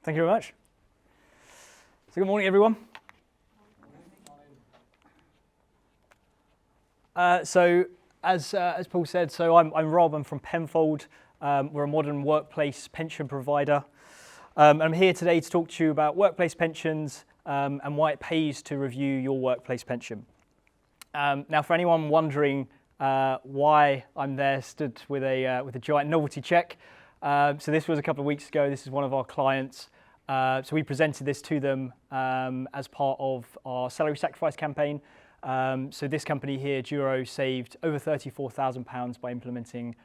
Thank you very much. So good morning, everyone. So as Paul said, I'm Rob. I'm from Penfold. We're a modern workplace pension provider. I'm here today to talk to you about workplace pensions and why it pays to review your workplace pension. Now, for anyone wondering why I'm there, stood with a giant novelty check. So this was a couple of weeks ago. This is one of our clients. So we presented this to them as part of our salary sacrifice campaign. So this company here, Duro, saved over £34,000 by implementing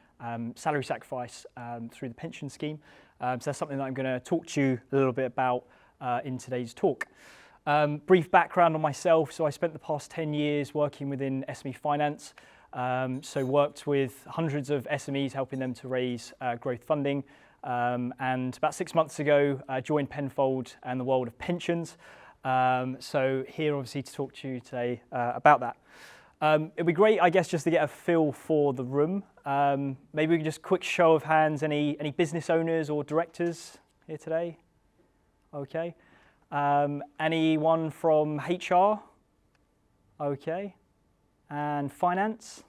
salary sacrifice through the pension scheme. So that's something that I'm going to talk to you a little bit about in today's talk. Brief background on myself. So I spent the past 10 years working within SME finance. So worked with hundreds of SMEs, helping them to raise growth funding. And about 6 months ago, I joined Penfold and the world of pensions. So here, obviously, to talk to you today about that. It'd be great, I guess, just to get a feel for the room. Maybe we can just quick show of hands. Any business owners or directors here today? Okay. Anyone from HR? Okay. And finance?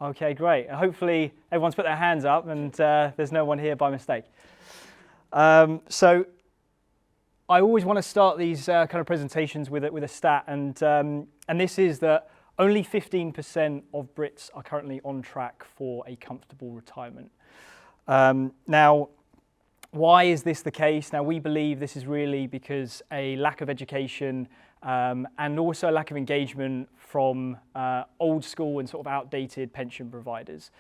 Okay, great. Hopefully everyone's put their hands up and there's no one here by mistake. So I always want to start these kind of presentations with a stat, and this is that only 15% of Brits are currently on track for a comfortable retirement. Now, why is this the case? Now, we believe this is really because a lack of education and also a lack of engagement from old school and sort of outdated pension providers.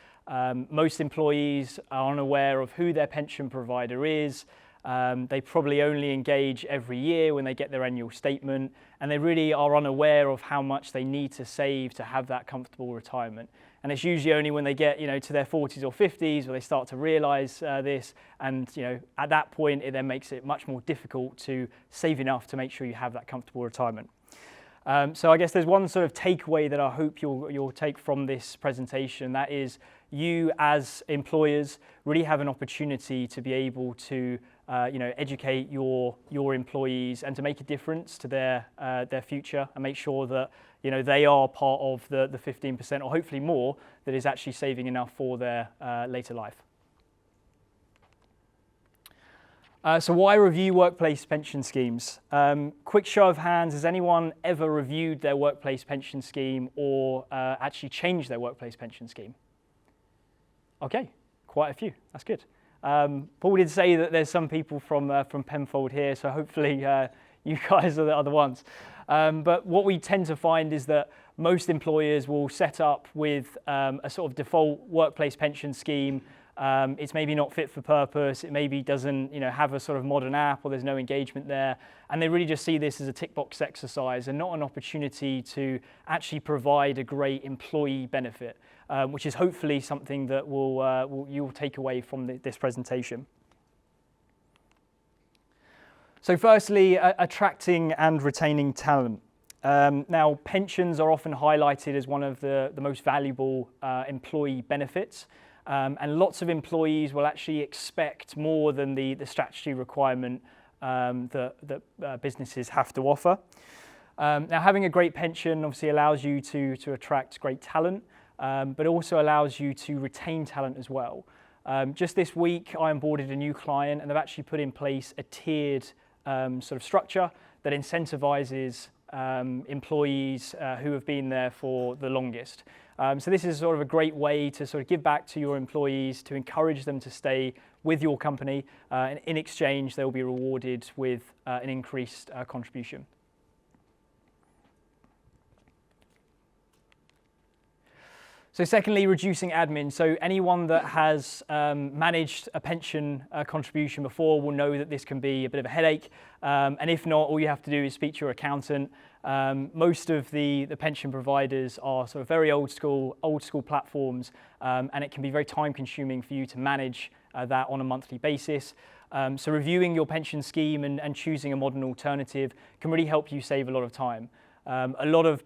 Most employees are unaware of who their pension provider is. They probably only engage every year when they get their annual statement, and they really are unaware of how much they need to save to have that comfortable retirement. And it's usually only when they get, to their 40s or 50s where they start to realise this, and at that point it then makes it much more difficult to save enough to make sure you have that comfortable retirement. So I guess there's one sort of takeaway that I hope you'll take from this presentation. That is, you as employers really have an opportunity to be able to educate your employees and to make a difference to their future, and make sure that they are part of the 15% or hopefully more that is actually saving enough for their later life. So why review workplace pension schemes? Quick show of hands, has anyone ever reviewed their workplace pension scheme or actually changed their workplace pension scheme? Okay, quite a few, that's good. Paul did say that there's some people from Penfold here, so hopefully you guys are the ones. But what we tend to find is that most employers will set up with a sort of default workplace pension scheme. It's maybe not fit for purpose, it maybe doesn't have a sort of modern app, or there's no engagement there, and they really just see this as a tick box exercise and not an opportunity to actually provide a great employee benefit, which is hopefully something that you'll take away from this presentation. So firstly, attracting and retaining talent. Now, pensions are often highlighted as one of the most valuable employee benefits. And lots of employees will actually expect more than the statutory requirement that businesses have to offer. Now, having a great pension obviously allows you to attract great talent, but also allows you to retain talent as well. Just this week, I onboarded a new client, and they've actually put in place a tiered sort of structure that incentivizes employees who have been there for the longest. So this is sort of a great way to sort of give back to your employees, to encourage them to stay with your company, and in exchange they will be rewarded with an increased contribution. So secondly, reducing admin. So anyone that has managed a pension contribution before will know that this can be a bit of a headache. And if not, all you have to do is speak to your accountant. Most of the pension providers are sort of very old school platforms, and it can be very time consuming for you to manage that on a monthly basis. So reviewing your pension scheme and choosing a modern alternative can really help you save a lot of time. A lot of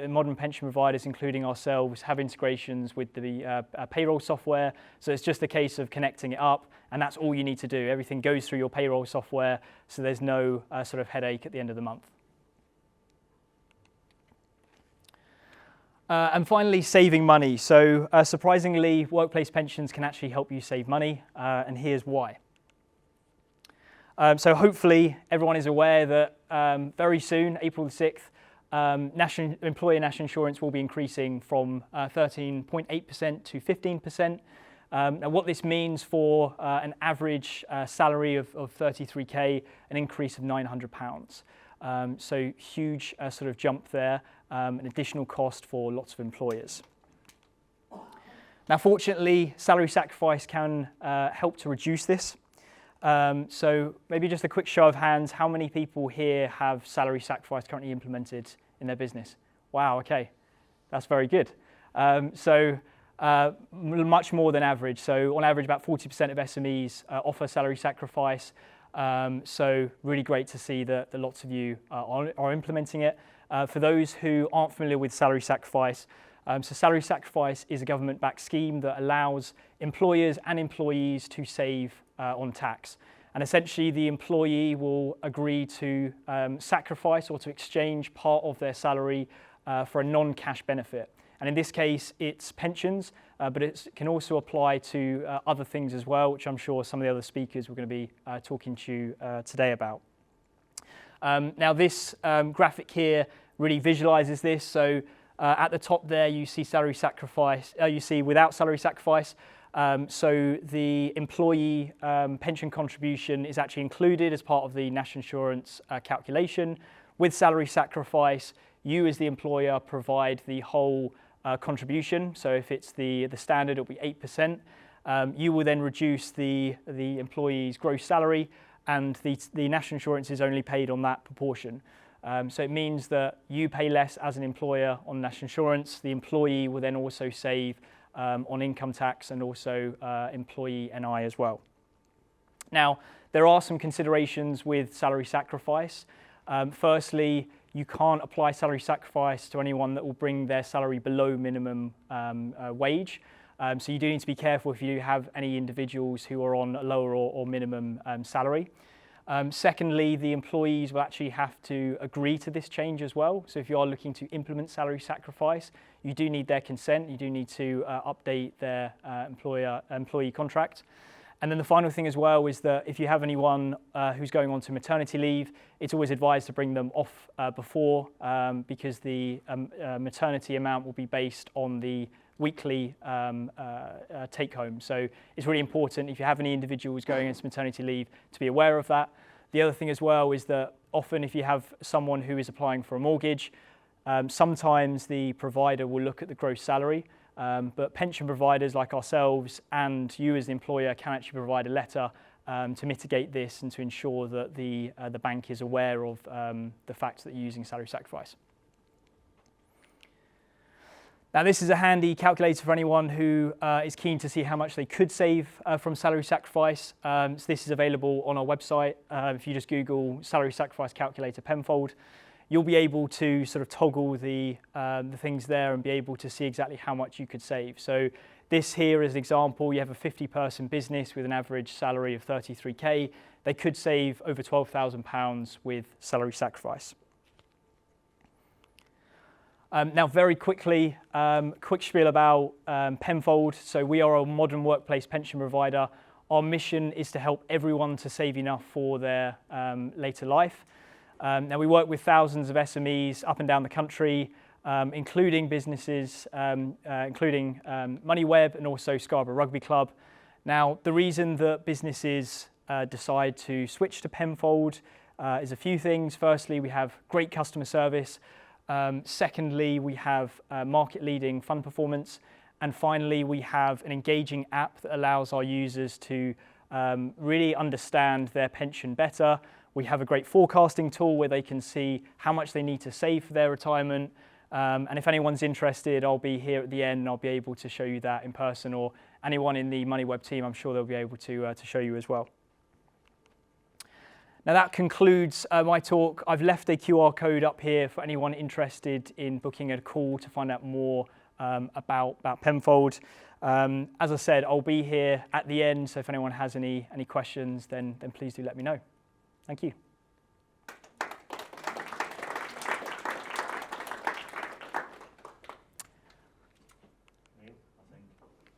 modern pension providers, including ourselves, have integrations with the payroll software. So it's just a case of connecting it up, and that's all you need to do. Everything goes through your payroll software, so there's no sort of headache at the end of the month. And finally, saving money. So surprisingly, workplace pensions can actually help you save money, and here's why. So hopefully everyone is aware that very soon, April the 6th, employer national insurance will be increasing from 13.8% to 15%. Now what this means for an average salary of 33k, an increase of £900. So huge sort of jump there, an additional cost for lots of employers. Now fortunately, salary sacrifice can help to reduce this. So maybe just a quick show of hands, how many people here have salary sacrifice currently implemented in their business? Wow, okay, that's very good. Much more than average. So on average, about 40% of SMEs offer salary sacrifice. So really great to see that lots of you are implementing it. For those who aren't familiar with salary sacrifice, so salary sacrifice is a government-backed scheme that allows employers and employees to save on tax. And essentially the employee will agree to sacrifice or to exchange part of their salary for a non-cash benefit. And in this case, it's pensions, but it can also apply to other things as well, which I'm sure some of the other speakers were going to be talking to you today about. Now this graphic here really visualizes this. So at the top there, you see salary sacrifice, you see without salary sacrifice. So the employee pension contribution is actually included as part of the national insurance calculation. With salary sacrifice, you as the employer provide the whole contribution. So if it's the standard, it'll be 8%. You will then reduce the employee's gross salary, and the national insurance is only paid on that proportion. So it means that you pay less as an employer on national insurance. The employee will then also save on income tax and also employee NI as well. Now, there are some considerations with salary sacrifice. Firstly, you can't apply salary sacrifice to anyone that will bring their salary below minimum wage. So you do need to be careful if you have any individuals who are on a lower or minimum salary. Secondly, the employees will actually have to agree to this change as well. So if you are looking to implement salary sacrifice, you do need their consent. You do need to update their employee contract. And then the final thing as well is that if you have anyone who's going on to maternity leave, it's always advised to bring them off before because the maternity amount will be based on the weekly take home. So it's really important if you have any individuals going into maternity leave to be aware of that. The other thing as well is that often if you have someone who is applying for a mortgage, sometimes the provider will look at the gross salary. But pension providers like ourselves and you as the employer can actually provide a letter to mitigate this and to ensure that the bank is aware of the fact that you're using salary sacrifice. Now this is a handy calculator for anyone who is keen to see how much they could save from salary sacrifice. So this is available on our website. If you just Google salary sacrifice calculator Penfold, you'll be able to sort of toggle the things there and be able to see exactly how much you could save. So this here is an example. You have a 50-person business with an average salary of 33k. They could save over £12,000 with salary sacrifice. Now very quickly, quick spiel about Penfold. So we are a modern workplace pension provider. Our mission is to help everyone to save enough for their later life. Now we work with thousands of SMEs up and down the country, including businesses, including MoneyWeb and also Scarborough Rugby Club. Now the reason that businesses decide to switch to Penfold is a few things. Firstly, we have great customer service. Secondly, we have market-leading fund performance. And finally, we have an engaging app that allows our users to really understand their pension better. We have a great forecasting tool where they can see how much they need to save for their retirement. And if anyone's interested, I'll be here at the end and I'll be able to show you that in person, or anyone in the MoneyWeb team, I'm sure they'll be able to show you as well. Now that concludes my talk. I've left a QR code up here for anyone interested in booking a call to find out more about Penfold. As I said, I'll be here at the end, so if anyone has any questions, then please do let me know. Thank you.